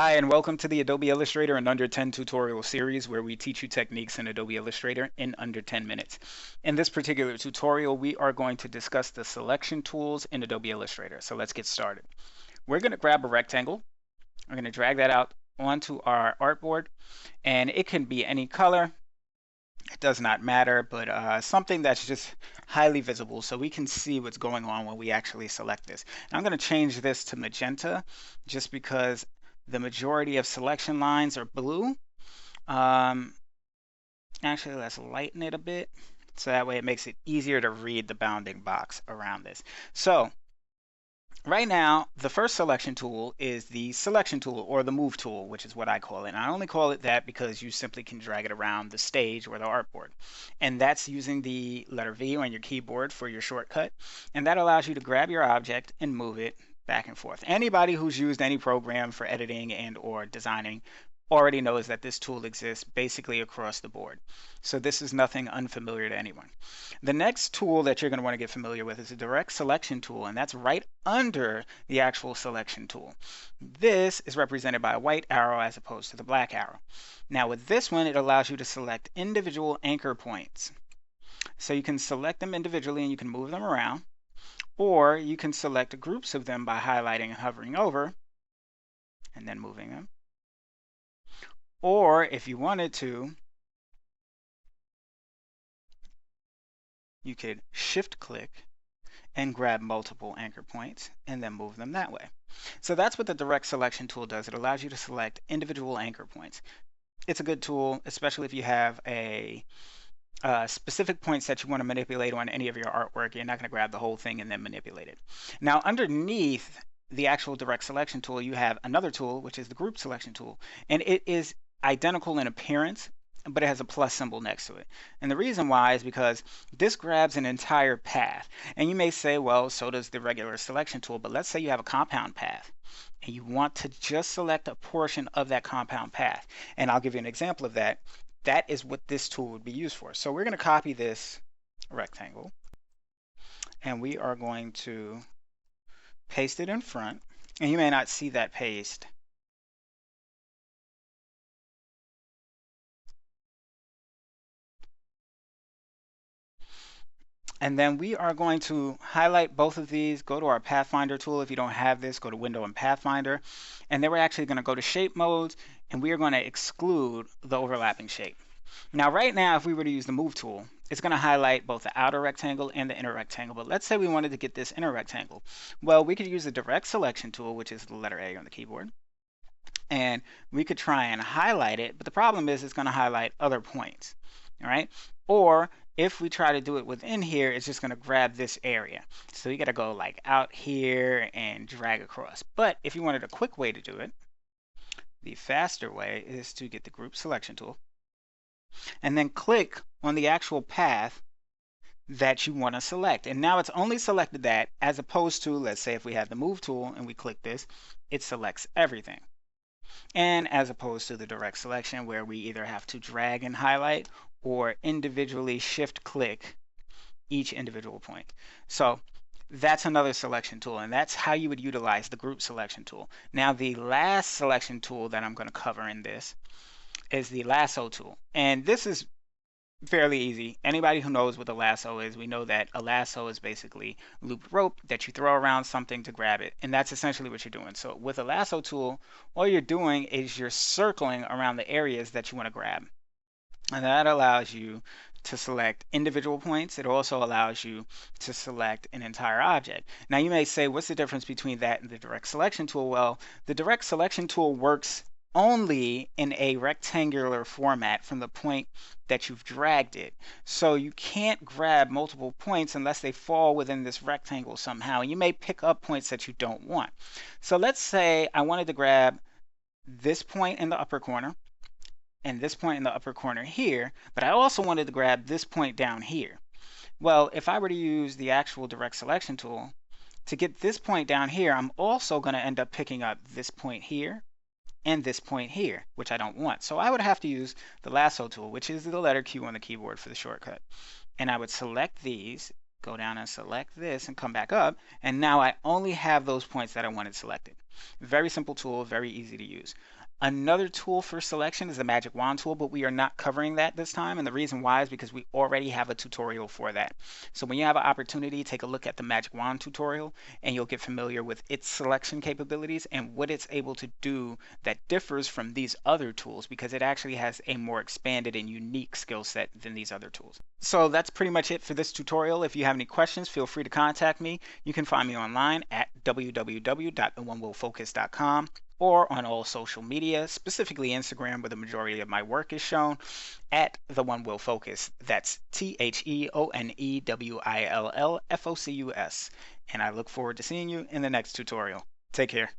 Hi, and welcome to the Adobe Illustrator in Under 10 tutorial series where we teach you techniques in Adobe Illustrator in under 10 minutes. In this particular tutorial, we are going to discuss the selection tools in Adobe Illustrator. So let's get started. We're going to grab a rectangle. We're going to drag that out onto our artboard, and it can be any color. It does not matter, but something that's just highly visible so we can see what's going on when we actually select this. And I'm going to change this to magenta just because the majority of selection lines are blue. Um, Actually, let's lighten it a bit so that way it makes it easier to read the bounding box around this. So right now, the first selection tool is the selection tool or the move tool, which is what I call it. And I only call it that because you simply can drag it around the stage or the artboard. And that's using the letter V on your keyboard for your shortcut. And that allows you to grab your object and move it back and forth. Anybody who's used any program for editing and or designing already knows that this tool exists basically across the board. So this is nothing unfamiliar to anyone. The next tool that you're going to want to get familiar with is the direct selection tool, and that's right under the actual selection tool. This is represented by a white arrow as opposed to the black arrow. Now with this one, it allows you to select individual anchor points. So you can select them individually and you can move them around, or you can select groups of them by highlighting and hovering over and then moving them. Or if you wanted to, you could shift click and grab multiple anchor points and then move them that way. So that's what the direct selection tool does. It allows you to select individual anchor points. It's a good tool, especially if you have a specific points that you want to manipulate on any of your artwork. You're not going to grab the whole thing and then manipulate it. Now underneath the actual direct selection tool, you have another tool, which is the group selection tool. And it is identical in appearance, but it has a plus symbol next to it. And the reason why is because this grabs an entire path. And you may say, well, so does the regular selection tool, but let's say you have a compound path and you want to just select a portion of that compound path. And I'll give you an example of that. That is what this tool would be used for. So we're going to copy this rectangle and we are going to paste it in front. And you may not see that paste. And then we are going to highlight both of these, go to our Pathfinder tool. If you don't have this, go to Window and Pathfinder. And then we're actually going to go to Shape Modes, and we are going to exclude the overlapping shape. Now, right now, if we were to use the Move tool, it's going to highlight both the outer rectangle and the inner rectangle. But let's say we wanted to get this inner rectangle. Well, we could use the Direct Selection tool, which is the letter A on the keyboard. And we could try and highlight it, but the problem is it's going to highlight other points. All right. Or if we try to do it within here, it's just going to grab this area. So you got to go like out here and drag across. But if you wanted a quick way to do it, the faster way is to get the group selection tool and then click on the actual path that you want to select. And now it's only selected that, as opposed to, let's say if we have the move tool and we click this, it selects everything. And as opposed to the direct selection where we either have to drag and highlight or individually shift click each individual point. So that's another selection tool, and that's how you would utilize the group selection tool. Now the last selection tool that I'm going to cover in this is the lasso tool. And this is fairly easy. Anybody who knows what a lasso is, we know that a lasso is basically looped rope that you throw around something to grab it. And that's essentially what you're doing. So with a lasso tool, all you're doing is you're circling around the areas that you want to grab. And that allows you to select individual points. It also allows you to select an entire object. Now you may say, what's the difference between that and the direct selection tool? Well, the direct selection tool works only in a rectangular format from the point that you've dragged it. So you can't grab multiple points unless they fall within this rectangle somehow. And you may pick up points that you don't want. So let's say I wanted to grab this point in the upper corner and this point in the upper corner here, but I also wanted to grab this point down here. Well, if I were to use the actual direct selection tool to get this point down here, I'm also going to end up picking up this point here and this point here, which I don't want. So I would have to use the lasso tool, which is the letter Q on the keyboard for the shortcut. And I would select these go down and select this and come back up, and now I only have those points that I wanted selected. Very simple tool, very easy to use. Another tool for selection is the magic wand tool, but we are not covering that this time, and the reason why is because we already have a tutorial for that. So when you have an opportunity, take a look at the magic wand tutorial and you'll get familiar with its selection capabilities and what it's able to do that differs from these other tools, because it actually has a more expanded and unique skill set than these other tools. So that's pretty much it for this tutorial. If you have any questions, feel free to contact me. You can find me online at www.theonewillfocus.com or on all social media, specifically Instagram, where the majority of my work is shown, at The One Will Focus. That's TheOnewillFocus. And I look forward to seeing you in the next tutorial. Take care.